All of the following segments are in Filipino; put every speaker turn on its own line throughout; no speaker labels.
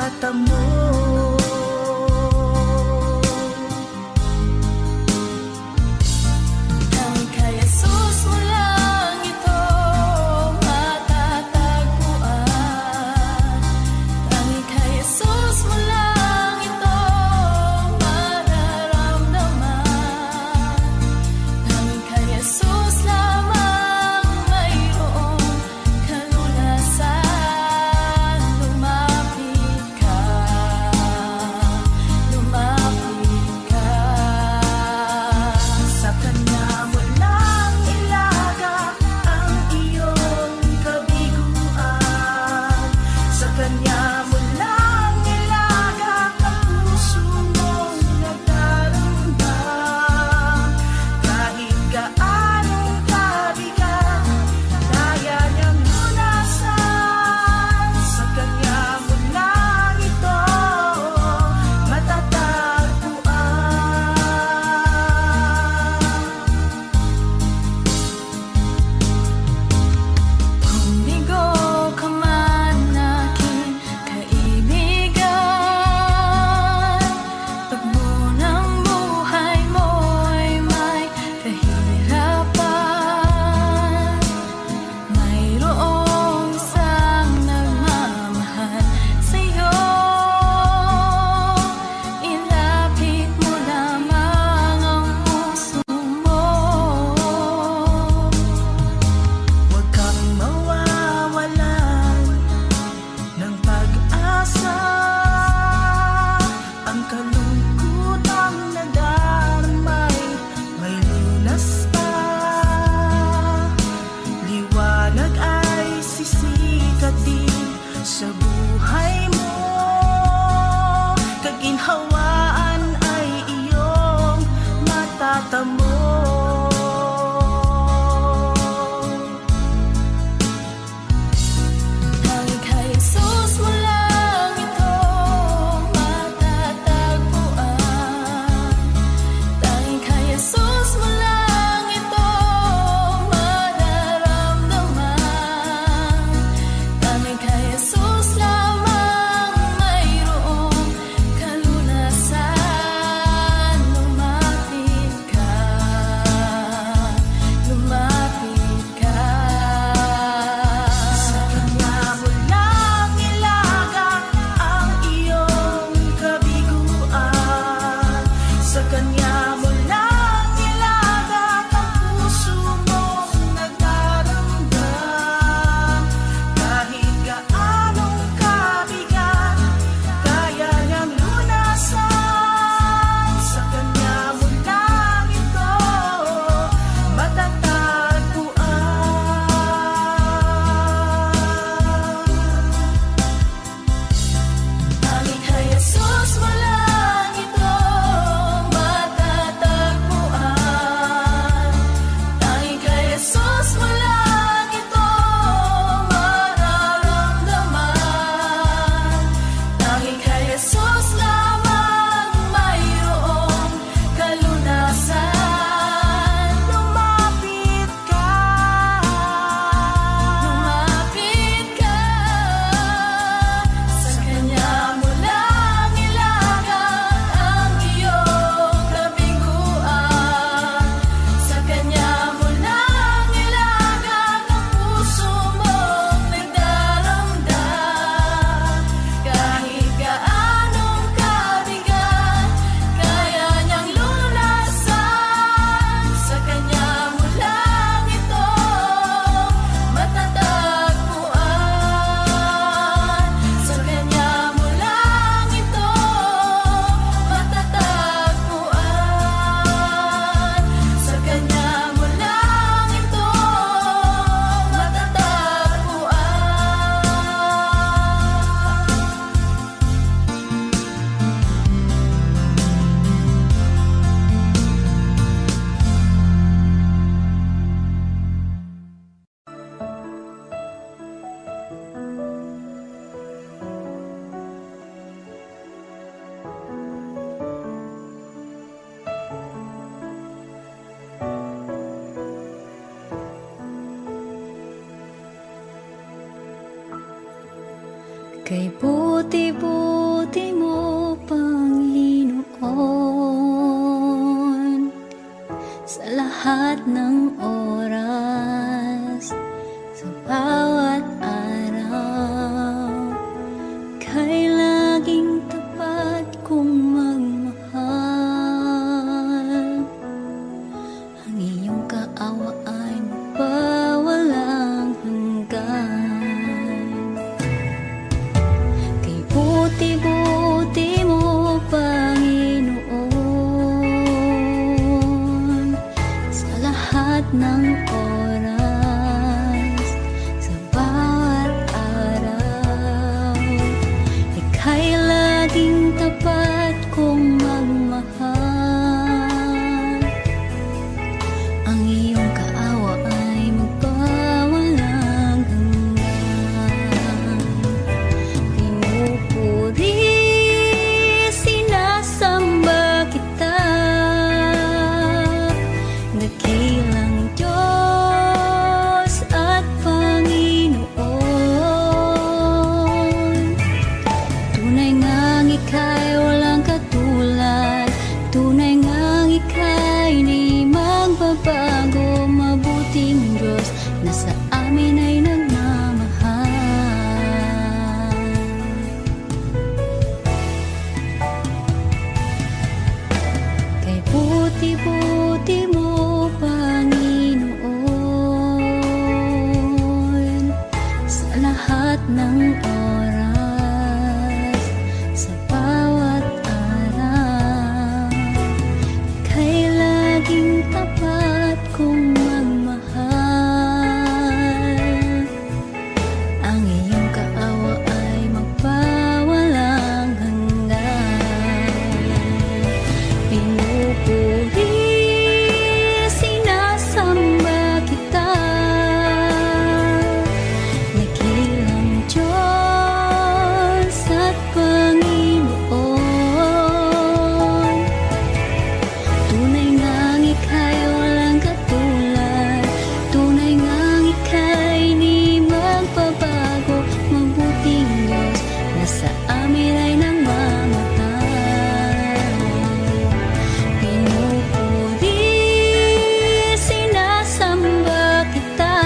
mata mo. Tanging kay Jesus mo lang ito matatagpuan. Tanging kay Jesus mo lang ito mararamdaman. Tanging kay Jesus lamang mayroong kalunasan. Lumapit ka.
Kay buti-buti mo, Panginoon, sa lahat ng oras, sa bawat araw, kay laging tapat kong magmahal. Ang iyong kaawa ay magpawalang hanggan. Kay buti-buti mo, Panginoon, sa lahat ng oras, sa bawat araw, ika'y laging tapat kong magmahal. Ang iyong kaawa ay magpawalang hanggan. Pinupuri, sinasamba kita, dakilang Diyos at Panginoon. Tunay ngang ika'y walang katulad, tunay ngang ika'y di magbabago. Mabuting Diyos na sa amin ay nagmamahal. Kay buti-buti mo, Panginoon, sa lahat ng oras, sa bawat araw, kay laging tapat kong magmahal. Ang iyong kaawa ay magpawalang hanggan. Pinupuri, sinasamba kita, dakilang Diyos at Panginoon. Tunay ngang ika'y walang katulad, tunay ngang ika'y di magbabago. Mabuting Diyos na sa amin ay nagmamahal. Pinupuri, sinasamba kita,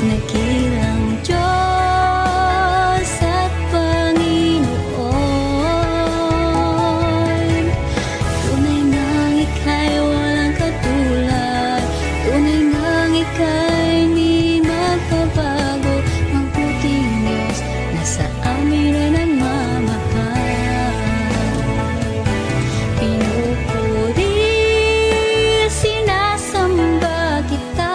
dakilang Diyos at Panginoon. Tunay ngang ika'y walang katulad, tunay ngang ika'y di magbabago. Mabuting Diyos na sa amin ay nagmamahal. Pinupuri, sinasamba kita,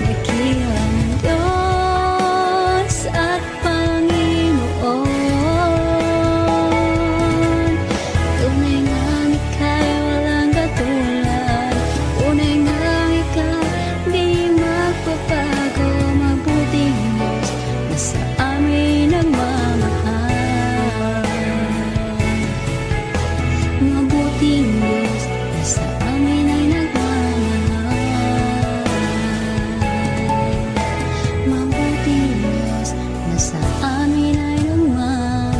dakilang Diyos at Panginoon. Tunay ngang ika'y walang katulad, tunay ngang ika'y di magbabago. Mabuting Diyos na sa amin nagmamahal. Mabuting Diyos na sa amin ay nagmamahal. Mabuting Diyos na sa amin ay nagmamahal.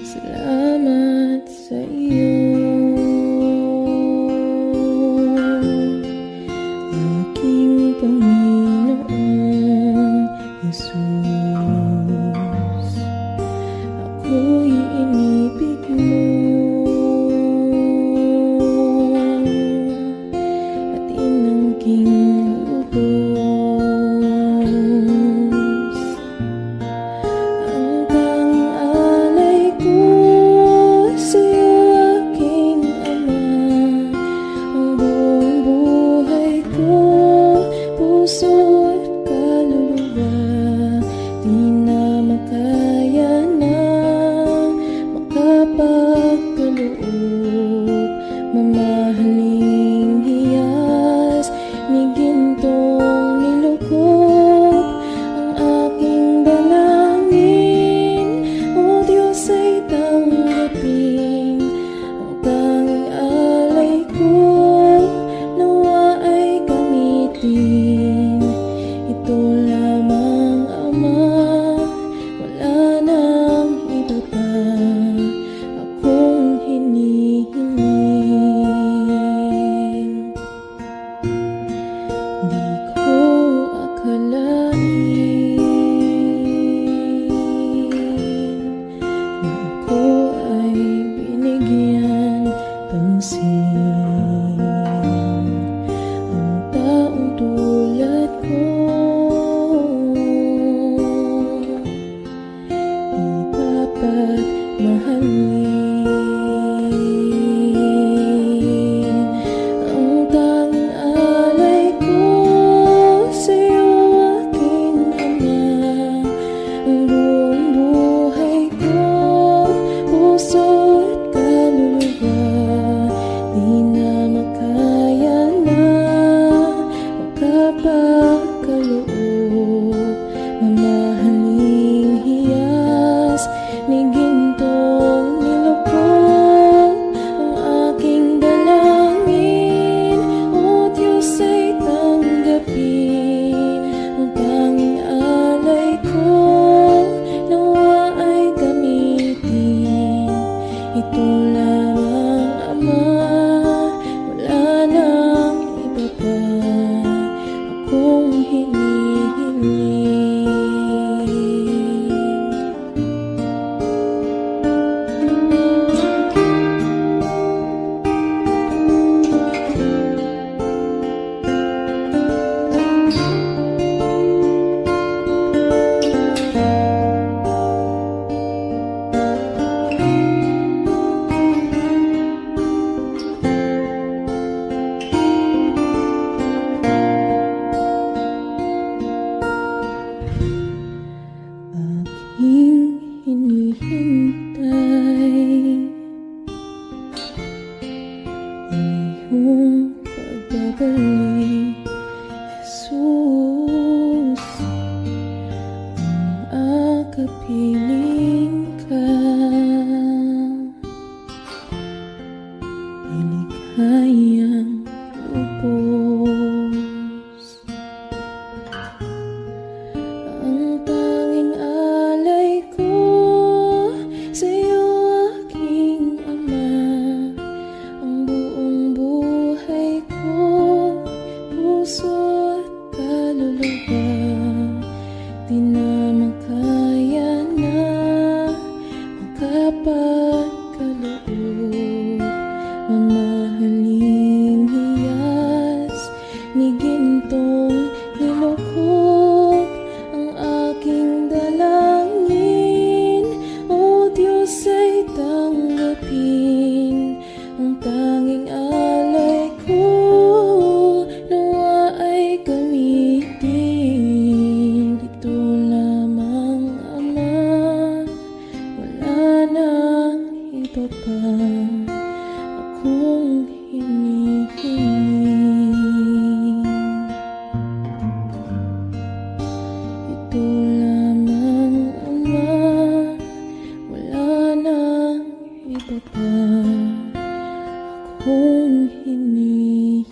Salamat sa iyo, aking Panginoong Jesus. Ako'y inibig mo at inangking lubos. mahalin. Ang tanging alay ko sa'yo, aking Ama. Ang buong buhay ko, puso at kaluluwa, di na makaya na magkapagkaloob. Mamahaling hiyas ni gintong nilukod, ang aking dalangin, O Diyos ay tanggapin. Ang tanging alay ko, nawa ay gamitin. Ito lamang, Ama, wala nang iba pa akong hinihiling. Aking hinihintay ang iyong pagbabalik, Jesus. Ang akapiling ka ay lighayang lubos. Ang tanging alay ko sa'yo, aking Ama. Ang buong buhay ko, puso at kaluluwa, di na makaya na magkapagkaloob. Mamahaling hiyas ni gintong nilukod, ang aking dalangin, O Diyos ay tanggapin. Ang tanging alay ko, nawa ay gamitin. Ito lamang, Ama, wala nang iba pa akong hinihiling. Ito lamang, Ama, wala nang iba pa akong hinihiling.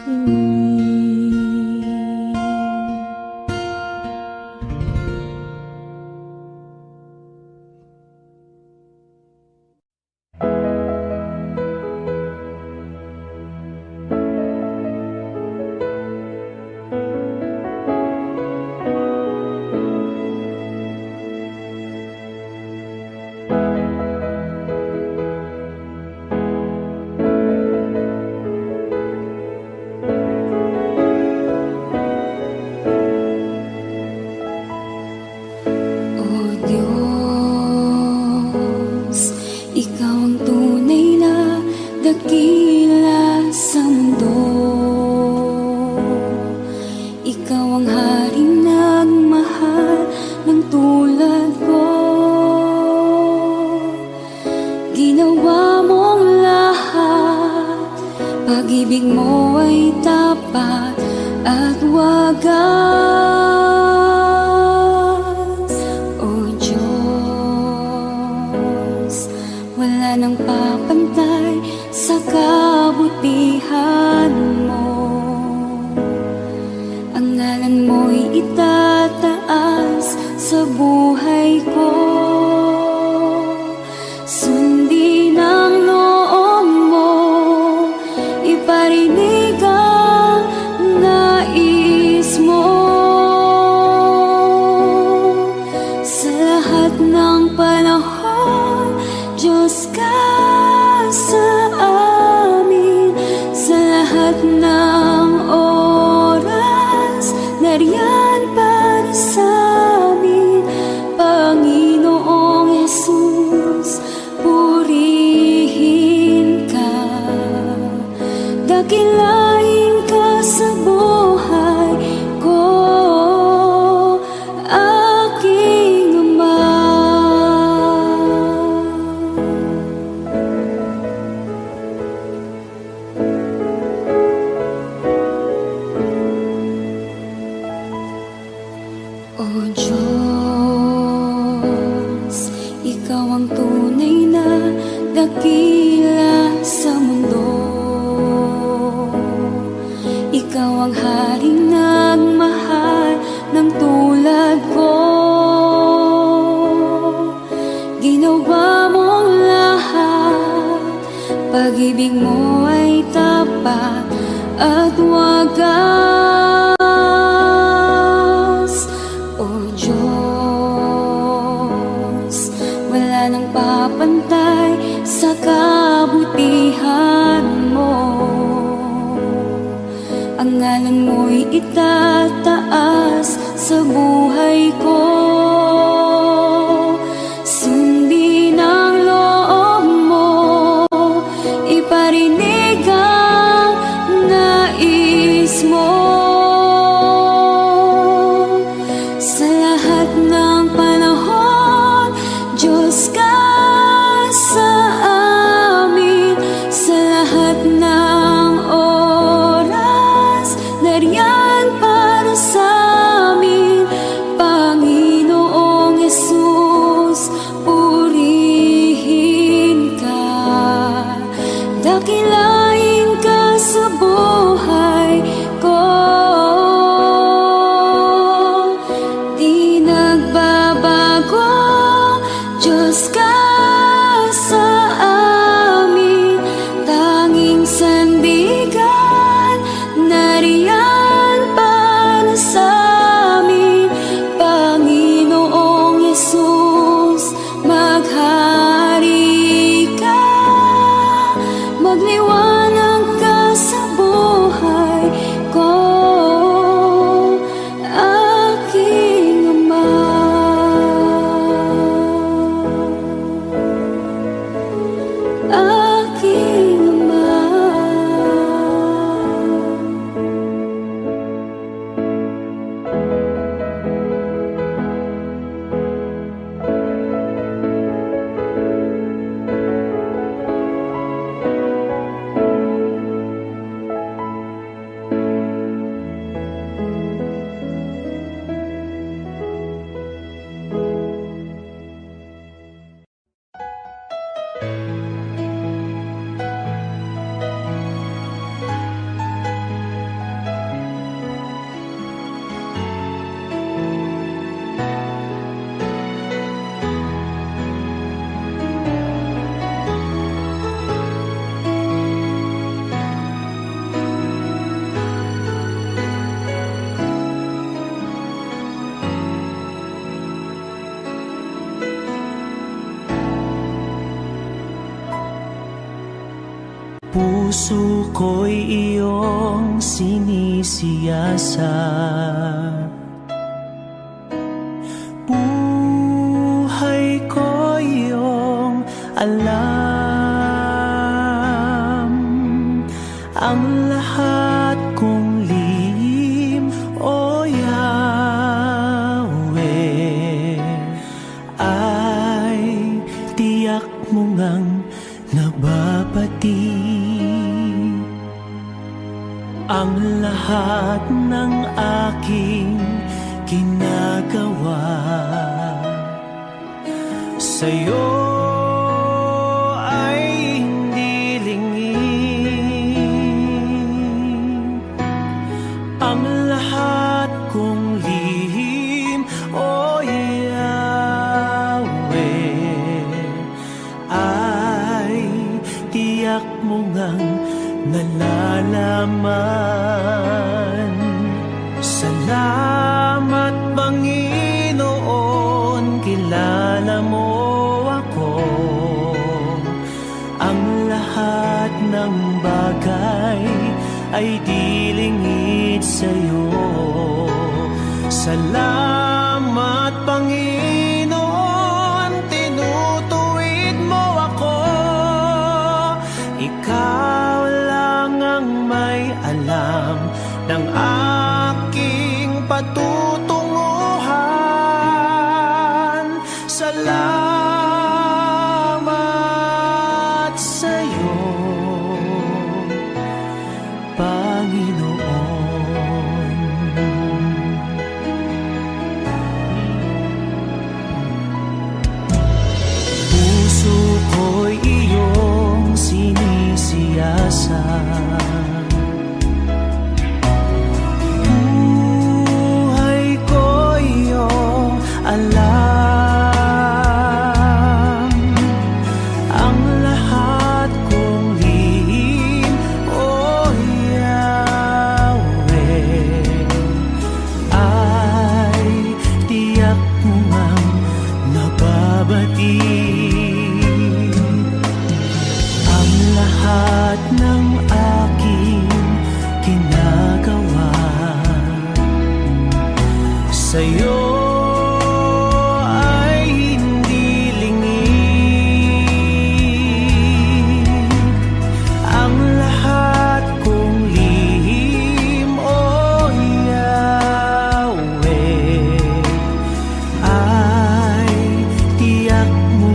O Diyos, Ikaw ang tunay na dakila sa mundo. Ikaw ang haring nagmahal ng tulad ko. Ginawa mong lahat, pag-ibig mo ay tapat at wagas. O Diyos, wala nang papantay sa kabutihan mo. Ang ngalan mo'y itataas sa buhay ko. Sundin ang loob mo, iparinig ang nais mo. Sa lahat ng panahon, Diyos ka sa amin. Sa lahat ng oras, nariyan para sa amin, Panginoong Jesus.
pag-ibig mo ay tapat at wagas. O Diyos, wala nang papantay sa kabutihan mo. Ang ngalan mo'y itataas sa buhay ko. Sundin ang loob mo, iparinig ang nais mo. Sa lahat ng panahon, Diyos ka sa amin. Sa lahat ng oras, nariyan para sa amin. Panginoong Yesus, purihin ka. Dakilain ka sa buhay ko. Di nagbabago, Diyos ka sa amin. Tanging sandigan, nariyan para sa amin. Panginoong Yesus, maghari ka. Magliwanag ka sa buhay ko, aking Ama. Aking Ama.
Puso ko'y iyong sinisiyasat, buhay ko iyong alam. Ang lahat kong lihim, O Yahweh, ay tiyak mo ngang nababati. Ang lahat ng aking ginagawa sa'yo ay hindi lingid. Ang lahat kong lihim, O Yahweh, ay tiyak mo ngang nalalaman. Salamat, Panginoon, kilala mo ako. Ang lahat ng bagay ay di lingid sa'yo. Salamat, Panginoon, tinutuwid mo ako. Ikaw lang ang may alam ng aking patutunguhan. Salamat sa'yo, Panginoon. Puso ko'y iyong sinisiyasat, buhay ko iyong alam. Ang lahat kong kapatid. Ang lahat ng aking ginagawa sa'yo ay hindi lingid. Ang lahat kong lihim, o Yahweh, ay tiyak mo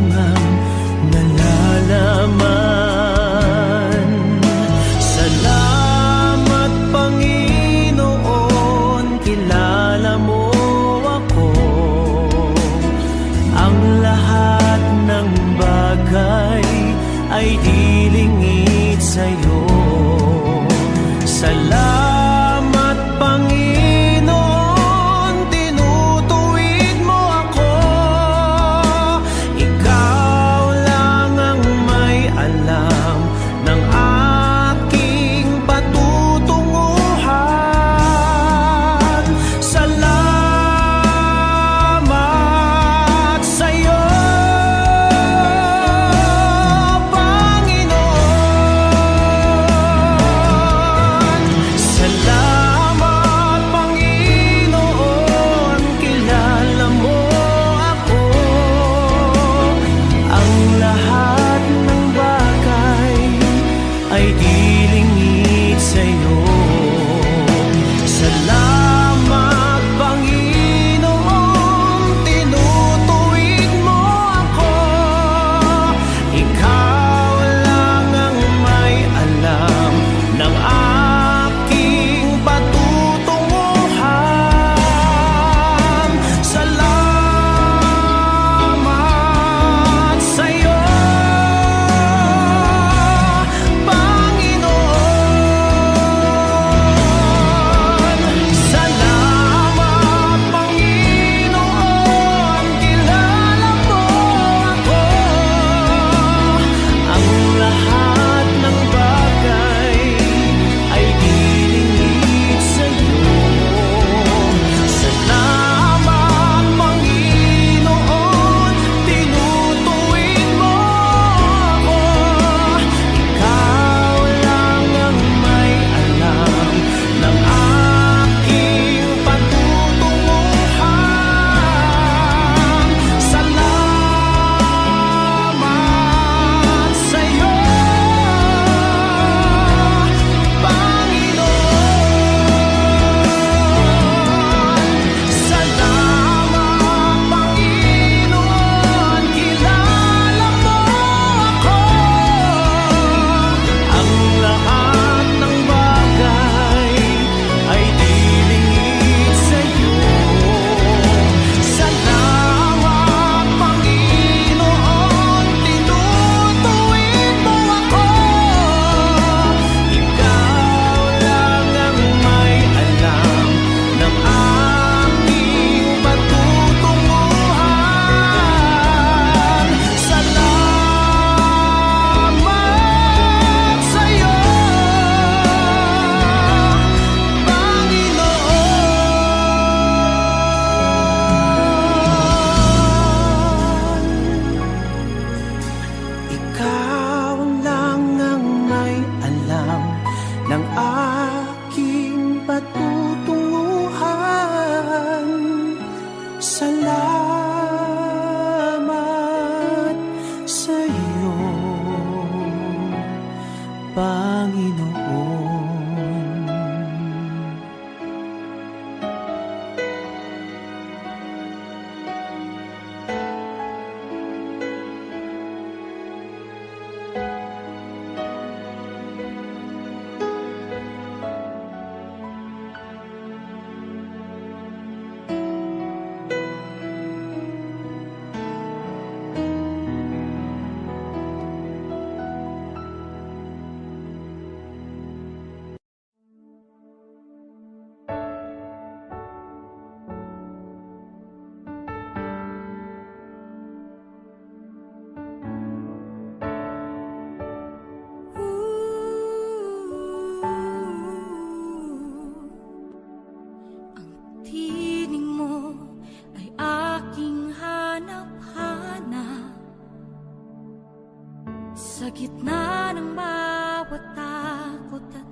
Sa gitna ng bawat takot at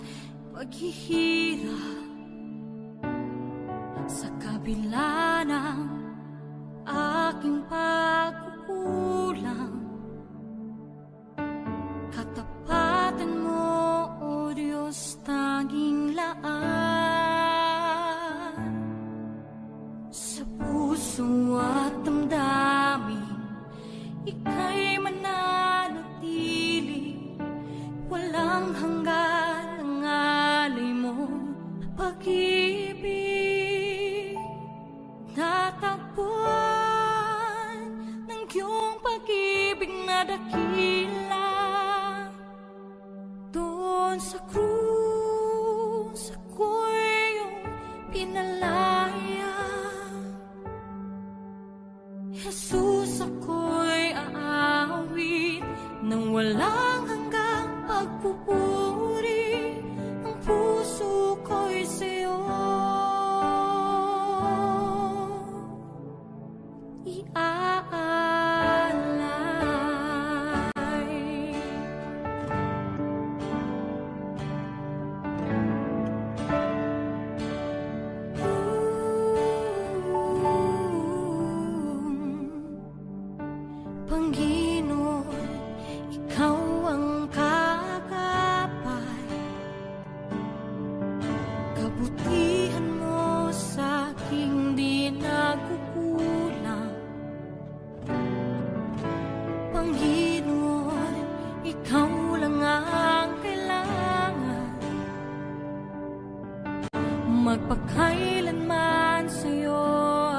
paghihirap, sa kabila ng aking pagkukulang, katapatan mo, O Diyos, tanging laan. Sa puso at damdamin, ika'y mananatili, walang hanggan ang alay mo, pag-ibig. Natagpuan ng iyong pag-ibig na dakila, doon sa krus ako'y iyong pinalaya. Jesus, ako'y aawit nang walang hanggang pagpupuri, ang puso ko'y sa'yo iaalay. Panginoon, ikaw ang kagapay, kabutihan mo sa aking di nagkukulang. Panginoon, ikaw lang ang kailangan, magpakailanman sa'yo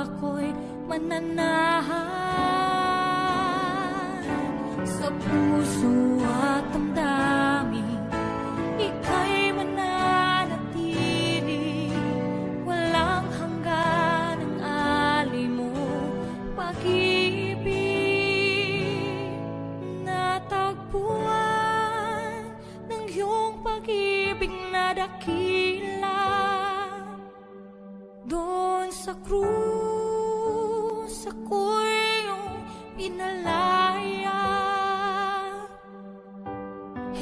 ako'y mananahan. Sa puso at damdamin, ika'y mananatili, walang hanggan ang alay mo, pag-ibig. Natagpuan ng iyong pag-ibig na dakila, doon sa krus ako'y iyong pinalaya.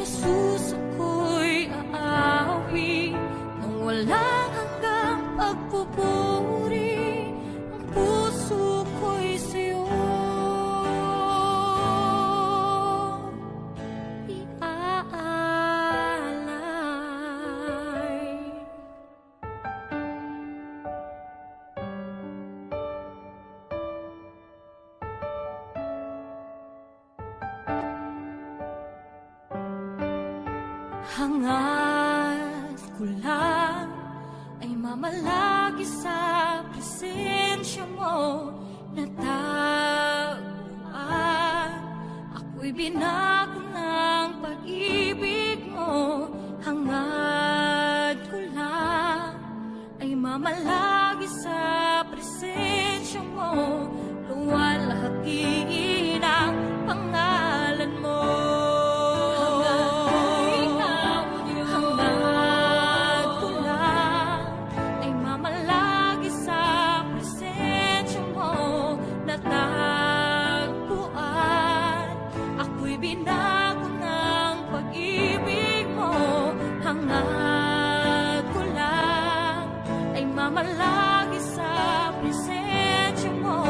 Jesus, ako'y aawit nang walang hanggang pagpupuri, ang puso ko'y sa'yo iaalay. Hangad ko lang ay mamalagi sa presensya mo, natagpuan ako'y binago ng pag-ibig mo. Hangad ko lang ay mamalagi sa presensya mo, luwalhati ang pangalan mo. Binago ng pag-ibig mo, hangad ko lang ay mamalagi sa presensya mo,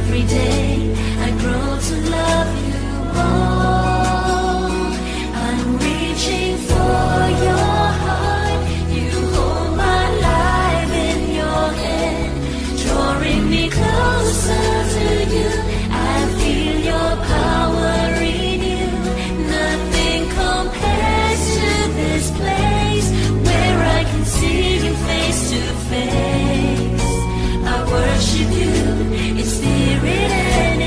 every day I grow to love you more. I'm reaching for your heart. You hold my life in your hand, drawing me closer to you. I feel your power in you. Nothing compares to this place where I can see you face to face. I worship you in spirit and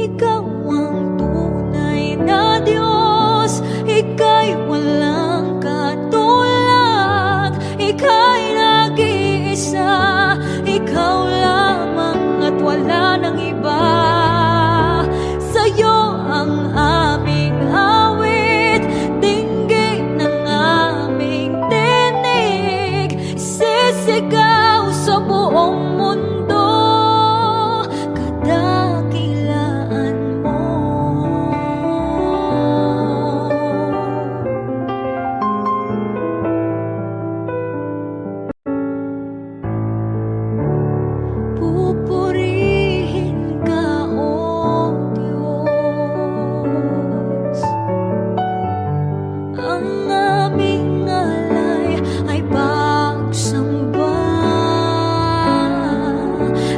ikaw ang tunay na Diyos. Ika'y walang katulad, ika'y nag-iisa, ikaw lamang at wala nang iba. Sa'yo ang aming awit, dinggin ng aming tinig, sisigaw sa buong mundo, kadakilaan mo. Pupurihin ka, O Diyos. Ang aming alay ay pagsamba,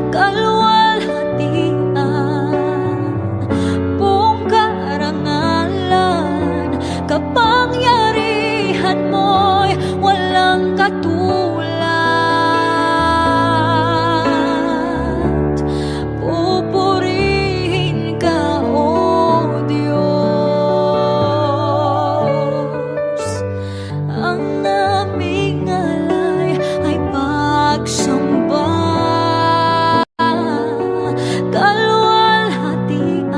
kalwalhatian, buong karangalan, kapangyarihan mo'y walang katulad. Pupurihin ka, O Diyos. Ang aming alay ay pagsamba, kalwalhatian,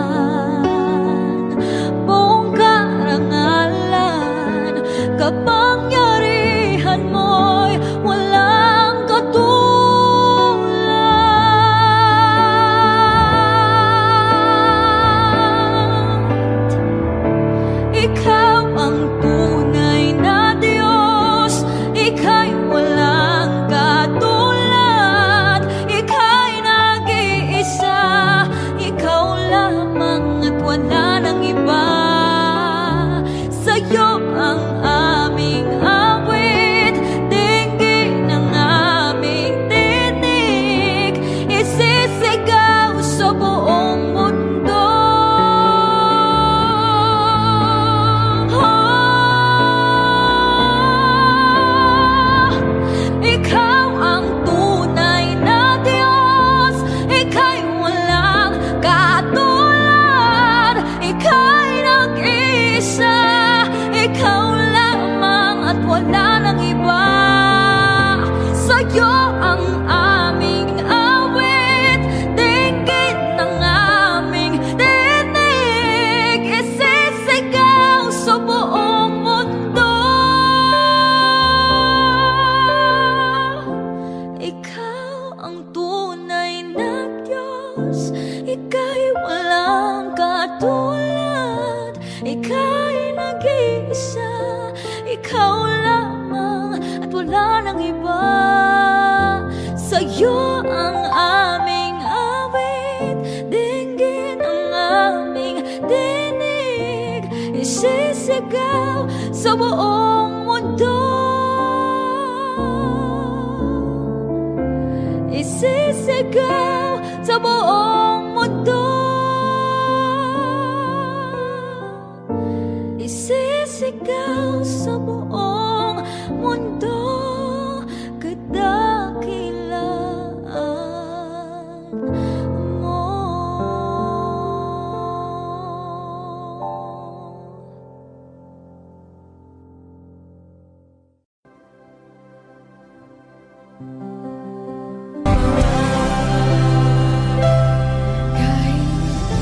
buong karangalan, kapangyarihan mo'y walang katulad. Ikaw ang tunay na Diyos, ika'y walang katulad, ika'y nag-iisa, ikaw lamang at wala nang iba. Sa'yo ang aming awit, dinggin ng aming tinig, isisigaw sa buong mundo. Ikaw ang tunay na Diyos, ika'y walang katulad, ika'y nag-iisa, ikaw lamang at wala nang iba. Sa'yo ang aming awit, dinggin ng aming tinig, isisigaw sa buong mundo. Ikaw ang tunay na Diyos, ika'y walang katulad, ika'y nag-iisa, ikaw lamang at wala nang iba. Sa'yo ang aming awit, dinggin ang aming tinig, isisigaw sa buong mundo. Isisigaw sa buong mundo, isisigaw sa buong mundo, kadakilaan mo.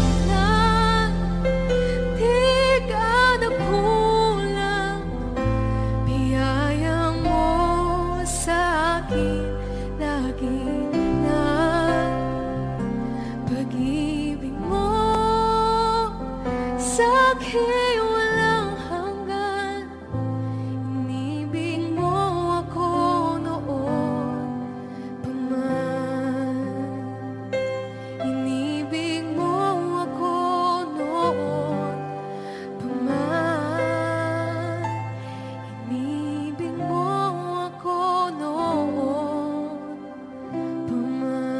Kailan di ka nagkulang, biyaya mo sa akin lagi na. Pag-ibig mo sa akin walang hanggan, inibig mo ako noon pa man. Inibig mo ako noon pa man. Inibig mo ako noon pa man.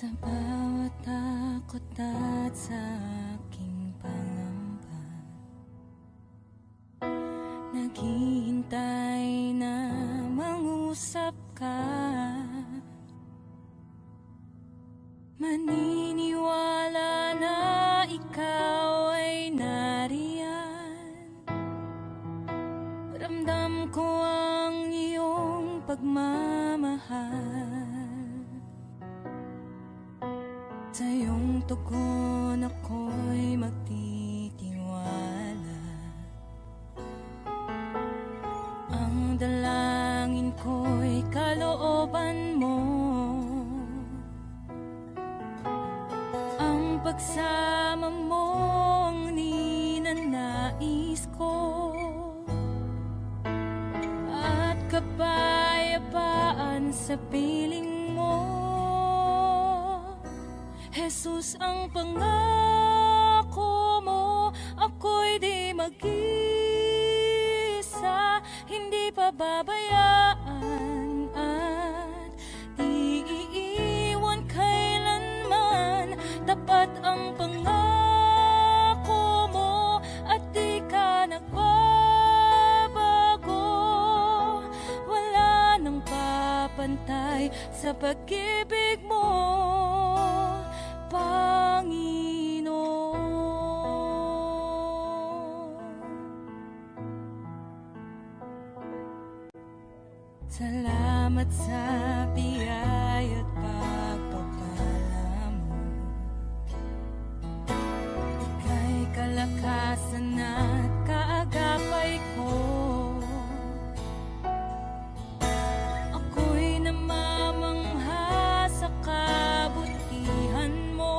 Sa bawat takot at sa aking pangamba, naghihintay na mangusap ka. Maniniwala na ikaw ay nariyan. Ramdam ko ang iyong pagmamahal. Sa iyong tugon ako'y magtitiwala. Ang dalangin ko'y kalooban mo. Ang pagsama mo ang ninanais ko. At kapayapaan sa piling mo. Jesus, ang pangako mo, ako'y di mag-isa, hindi pababayaan at di iiwan kailanman. Tapat ang pangako mo at di ka nagbabago. Wala nang papantay sa pag-ibig mo, Panginoon. Salamat sa biyaya at pagpapala mo. Ika'y kalakasan at kaagapay ko. Ako'y namamangha sa kabutihan mo.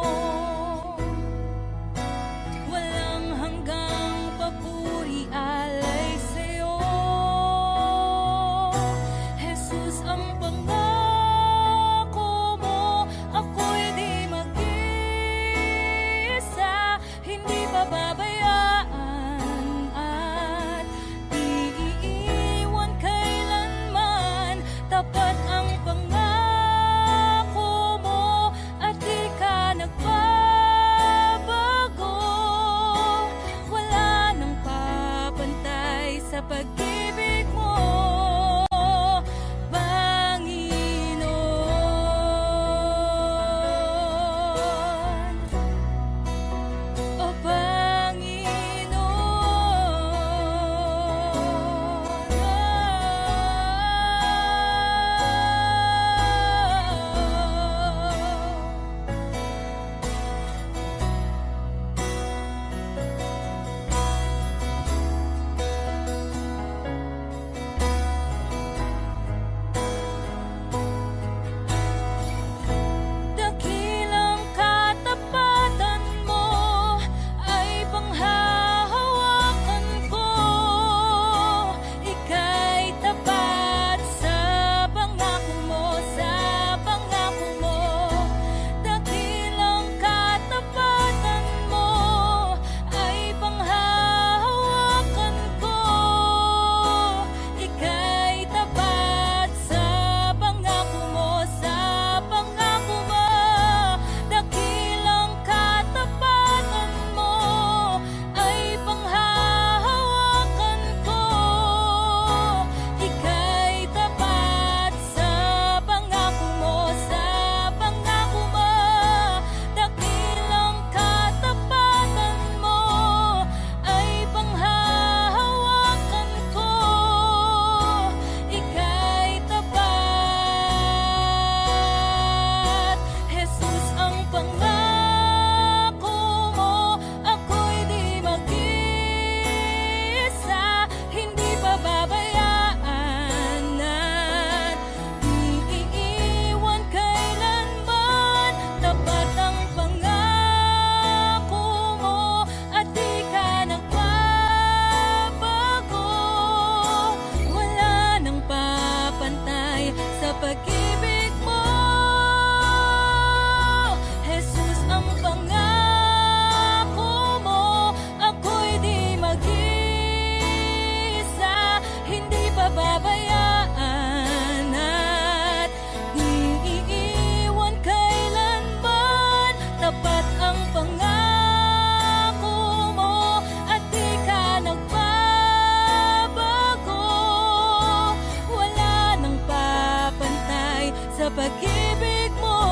sa pag-ibig mo,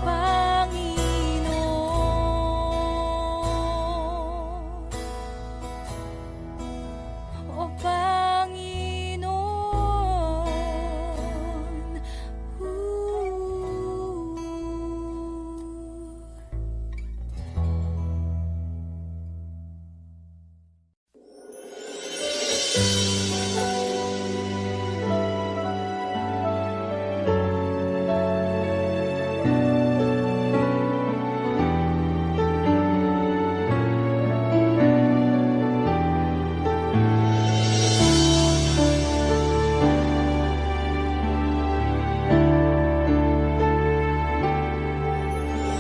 Panginoon. O Panginoon.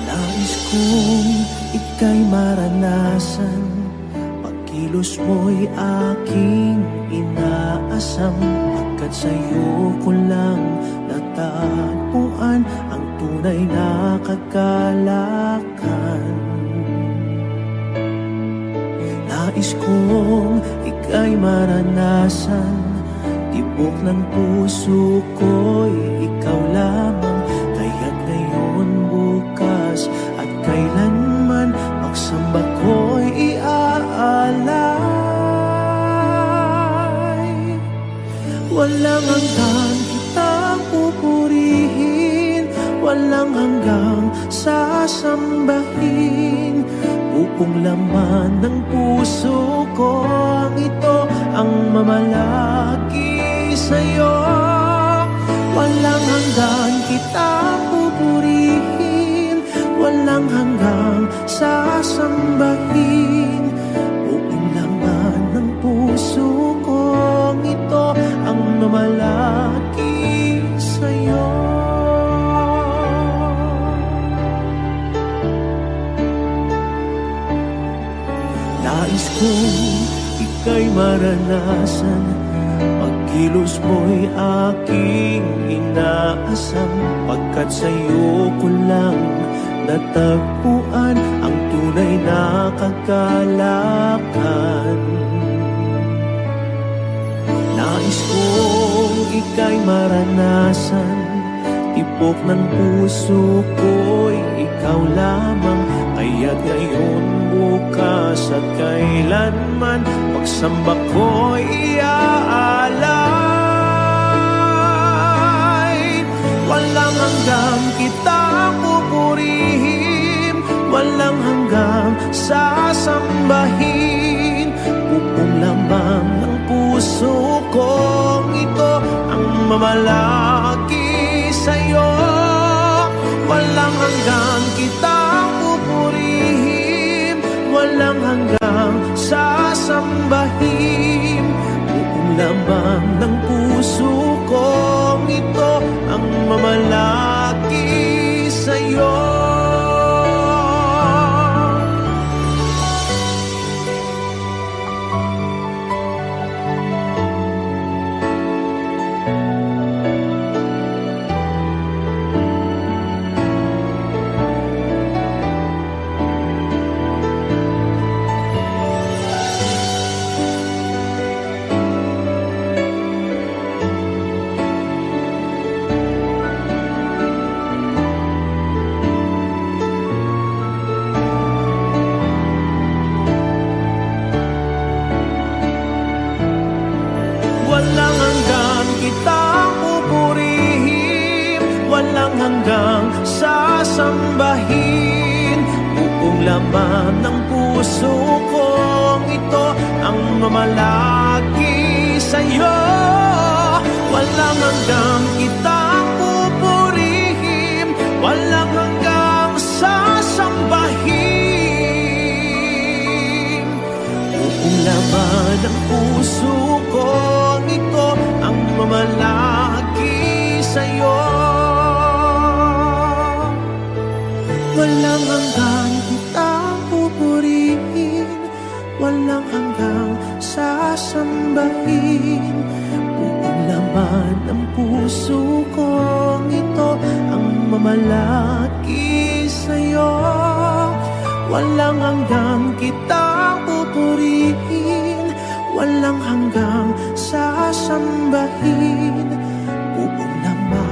Nais kong ika'y maranasan, pagkilos mo'y aking inaasam. Pagkat sa'yo ko lang natagpuan ang tunay na kagalakan. Nais kong ika'y maranasan, tibok ng puso ko'y ikaw lamang. Kaya't ngayon, bukas at kailanman, pagsamba ko'y iaalay. Walang hanggan kitang pupurihin, walang hanggang sasambahin. Upong laman ng puso ko ang ito ang mamalagi sa'yo. Walang hanggan kitang pupurihin, walang hanggang sasambahin. Buong laman ng puso ko ito ang mamalagi sa'yo. Nais kong ika'y maranasan, pagkilos mo'y aking inaasam. Pagkat sa'yo ko lang natagpuan ang tunay na kagalakan. Nais kong ika'y maranasan, tibok ng puso ko'y ikaw lamang. Kaya't ngayon, bukas at kailanman, pagsamba ko'y iaalay. Walang hanggang kitang pupurihin, walang hanggang sasambahin. Buong laman ng puso ko ito ang mamalagi sa'yo. Walang hanggang kitang pupurihin, walang hanggang sasambahin. Buong laman ng puso ko ito ang mamalagi sa'yo. Walang hanggang kitang pupurihin, walang hanggang sasambahin. Buong laman ng puso ko ito ang mamalagi sa'yo. Walang hanggang kitang pupurihin, walang hanggang sasambahin. Buong laman ng puso ko ito ang mamalagi sa'yo. Walang hanggang kitang pupurihin, walang hanggang sasambahin. Buong laman ng puso ko ito ang mamalagi sa'yo. Walang hanggang kitang pupurihin, walang hanggang sasambahin. Buong laman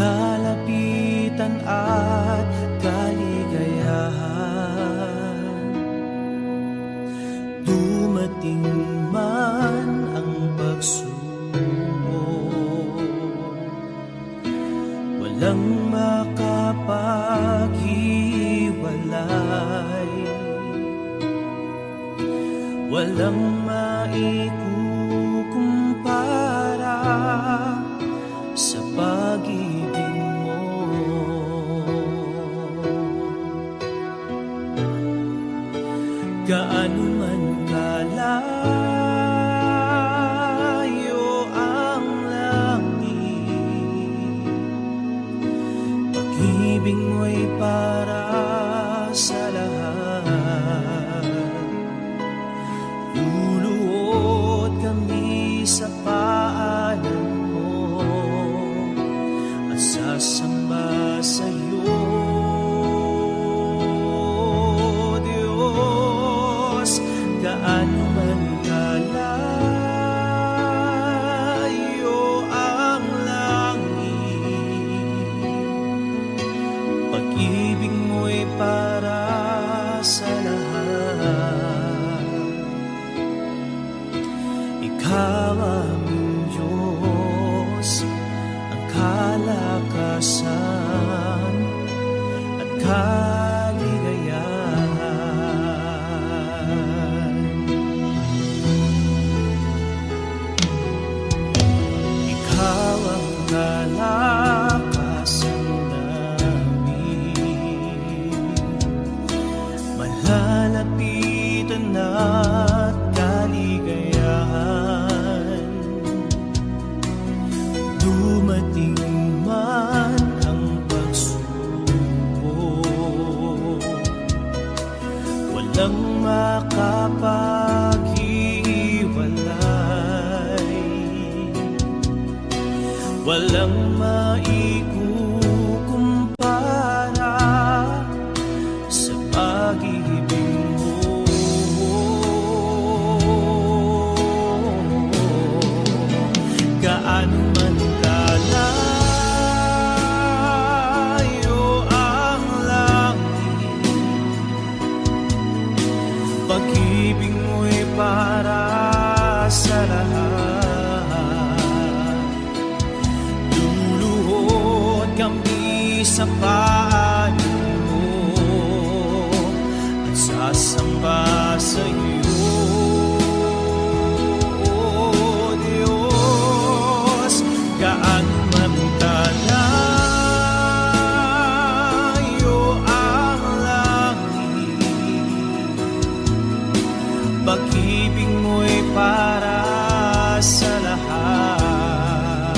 malalapitan at kaligayahan. Dumating man ang pagsubok, walang makapaghiwalay, walang maikukumpara sa pag-ibig mo. Gaano man kalayo ang langit, pag-ibig mo'y para sa lahat. Luluhod kami sa paanan mo at sasamba sa'yo, Diyos. Gaano man kalayo ang langit, pag-ibig mo'y para sa lahat. Ikaw aming Diyos, ang kalakasan at kaligayahan. Ikaw ang kalakasan namin, malalapitan at kaligayahan. Dumating man ang pagsubok, walang makapaghiwalay, walang maikukumpara sa pag-ibig mo. Gaano man kalayo ang langit, pag-ibig mo'y para sa lahat. Luluhod kami sa paanan mo at sasamba sa'yo, Diyos. Gaano man kalayo ang langit, pag-ibig mo'y para sa lahat.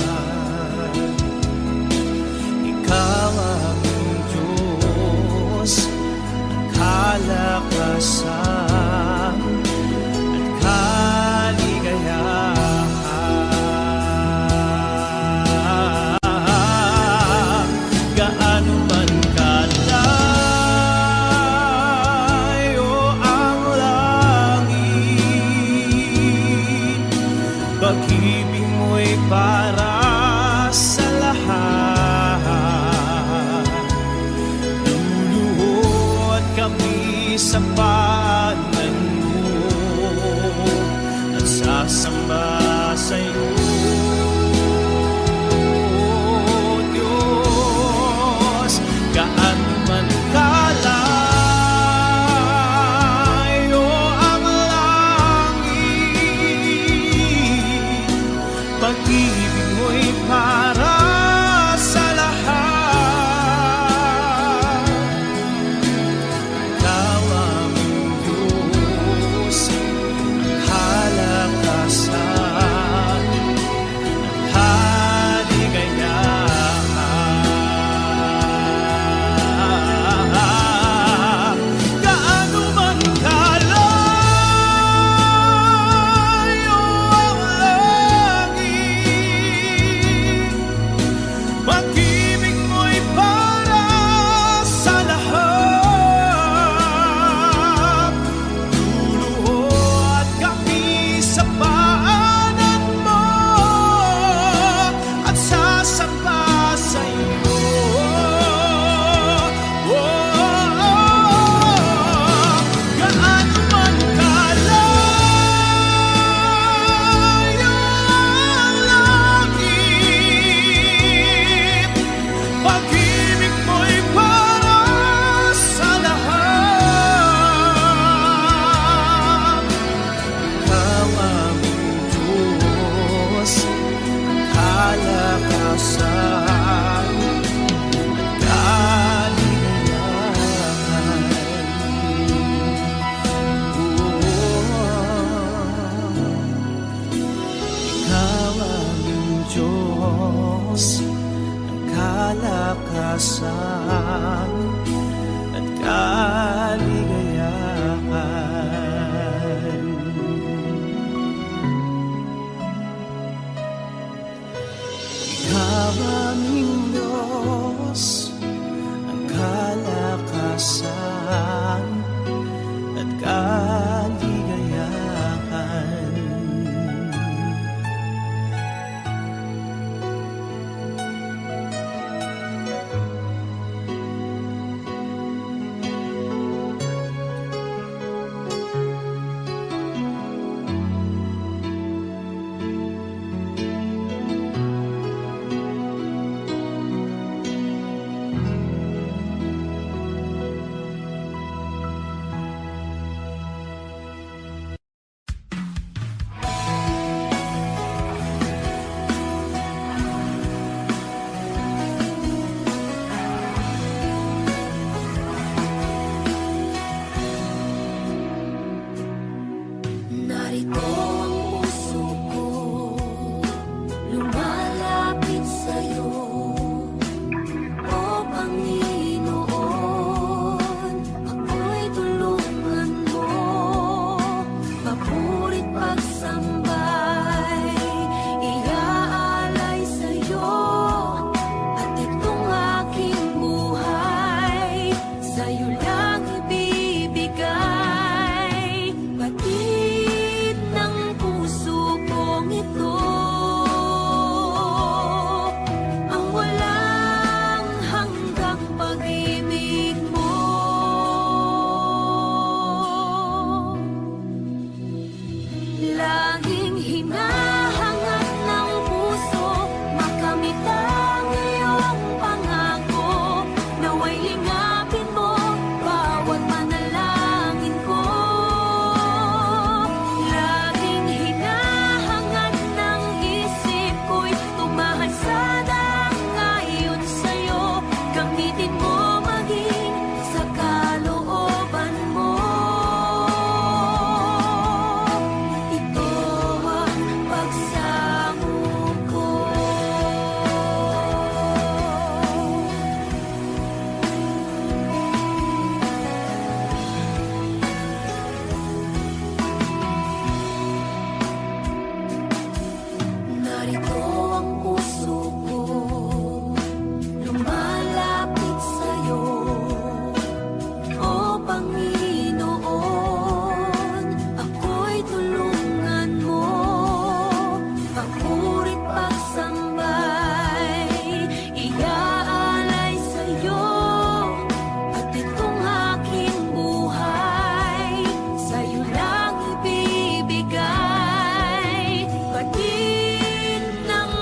Ikaw aming Diyos, ang kalakasan at kaligayahan. Gaano man kalayo ang langit, pag-ibig mo'y para sa lahat. Luluhod kami sa paanan mo at sasamba sa'yo, Diyos. Gaano man kalayo ang langit, pag-ibig mo'y para sa lahat. Ikaw aming Diyos, ang kalakasan at kaligayahan. Gaano man kalayo ang langit, Diyos ng kalakasan at kaligayahan. Ikaw aming Diyos ang kalakasan at kaligayahan.
Narito ang puso ko, lumalapit sa'yo, O Panginoon. Ako'y tulungan mo, papurit pagsambay, iaalay sa'yo, at itong aking buhay, sa'yo lang ibibigay. Batid ng puso kong ito, ang walang hanggang pag-ibig mo. Laging hinahangad ng puso, makamit ang iyong pangako. Nawa'y lingapin mo bawat manalangin ko. Laging hinahangad ng isip ko'y tumahal sa dangayon sa'yo. Gamitin mo maging sa kalooban mo. Ito ang pagsamo ko. Narito ang puso ko, lumalapit sa'yo, O Panginoon. Ako'y tulungan mo, papurit pagsambay, iaalay sa'yo, at itong aking buhay, sa'yo lang ibibigay. Batid ng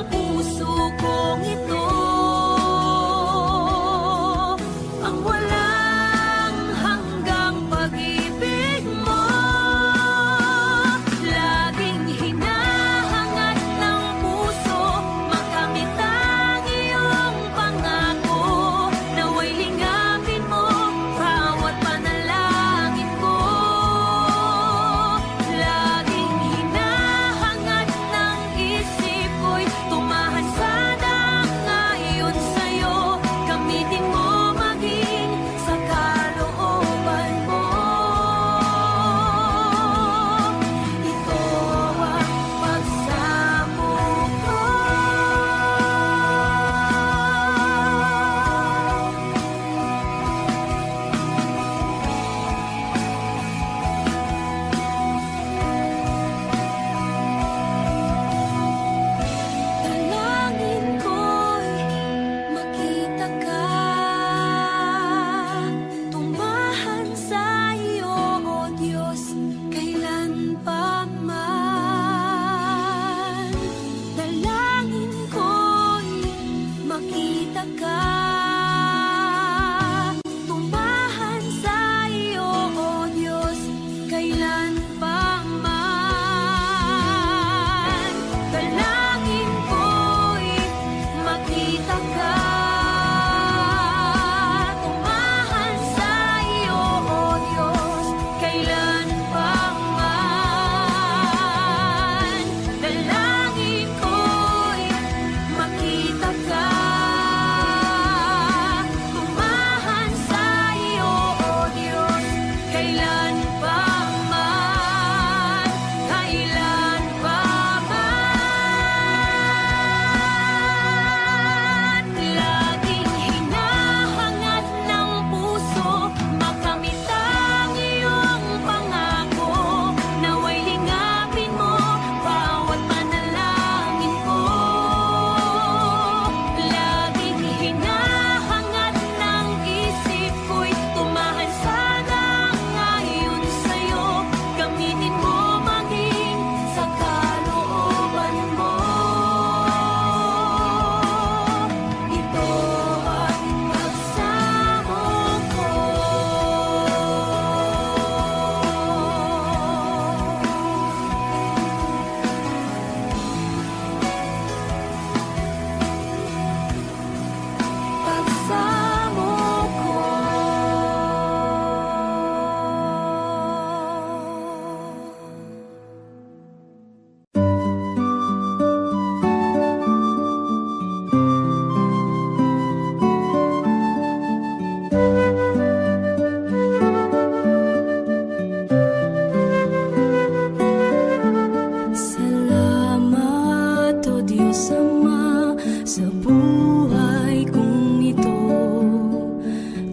sa buhay kong ito.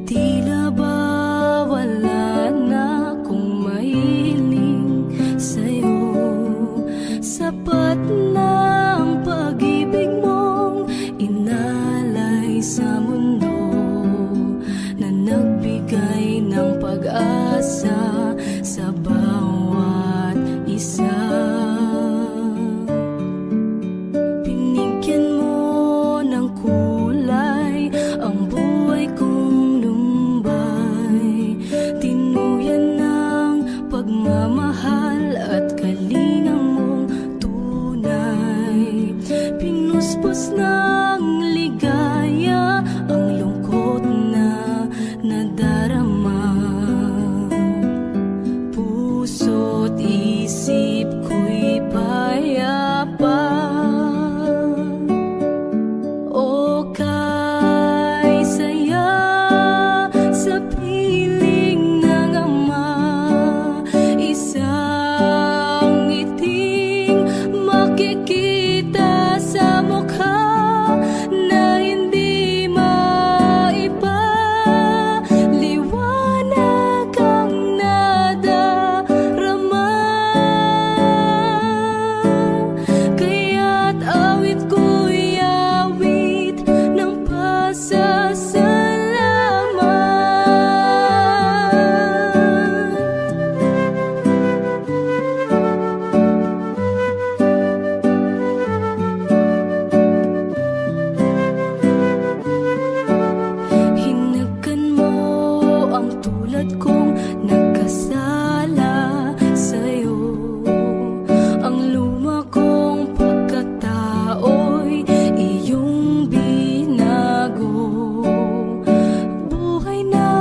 Tila ba wala na akong mahiling sa'yo. Sapat na ang pag-ibig mong inalay sa mundo, na nagbigay ng pag-asa sa bawat isa. Binigyan mo ng kulay ang buhay kong lumbay, tinuyan ng pagmamahal at kalinga mong tunay. Pinuspos ng ligaya ang lungkot na nadarama, puso't isip ko'y payapa. O kay saya sa piling ng ama, isang ngiting makikita sa mukha na hindi maipaliwanag ang nadarama. Kaya't awit ko'y awit ng pasasalamat. Hinagkan mo ang tulad kong nagkasala sa'yo. Ang luma kong pagkatao'y iyong binago. Buhay na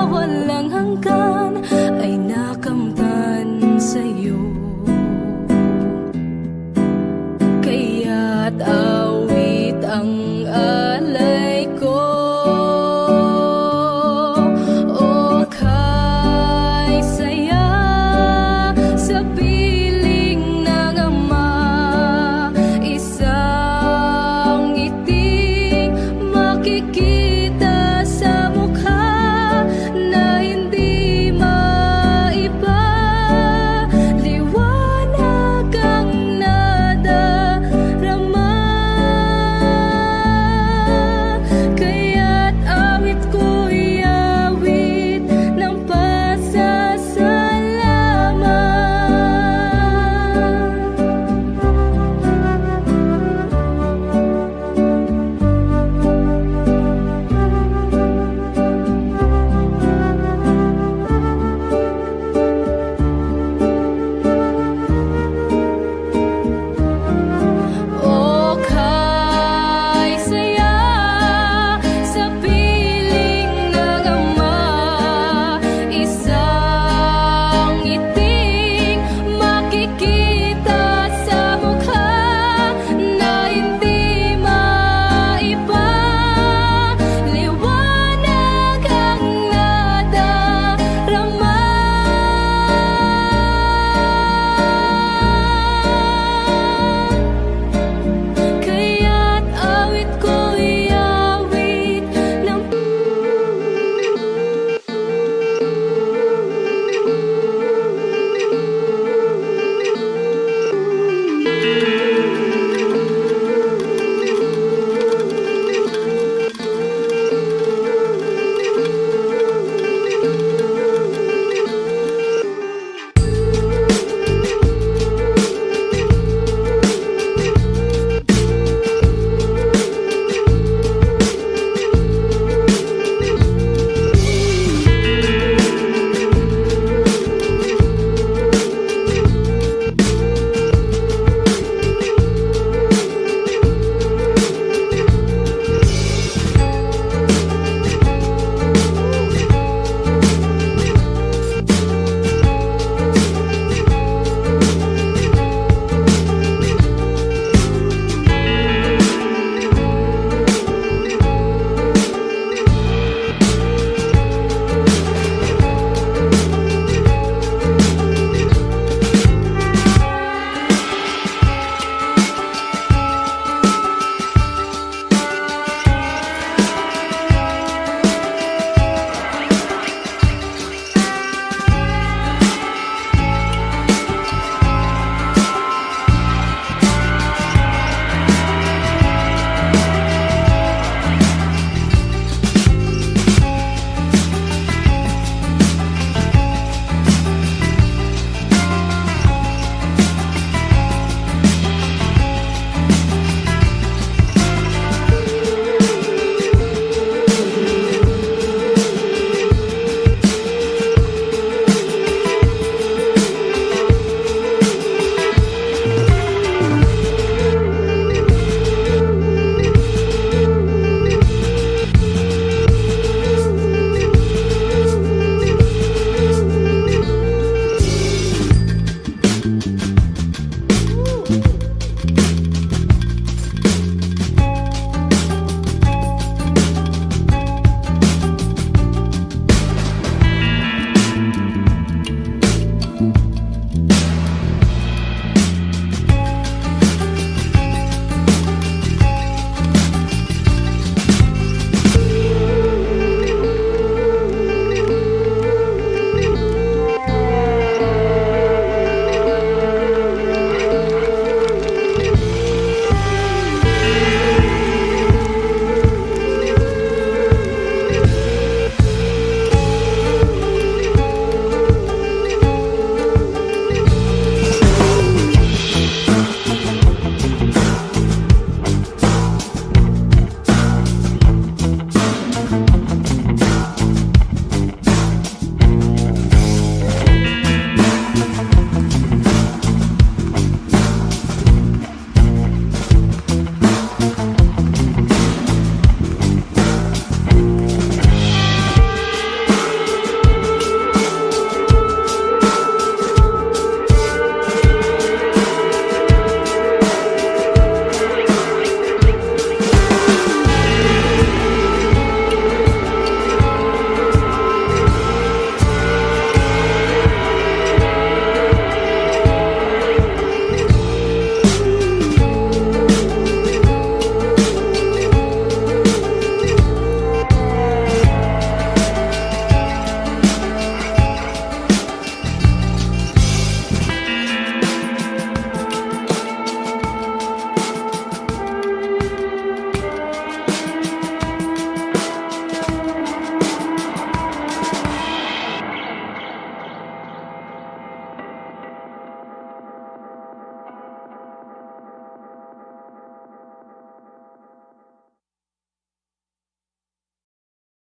walang hanggan ay nakamtan sa'yo. Kaya't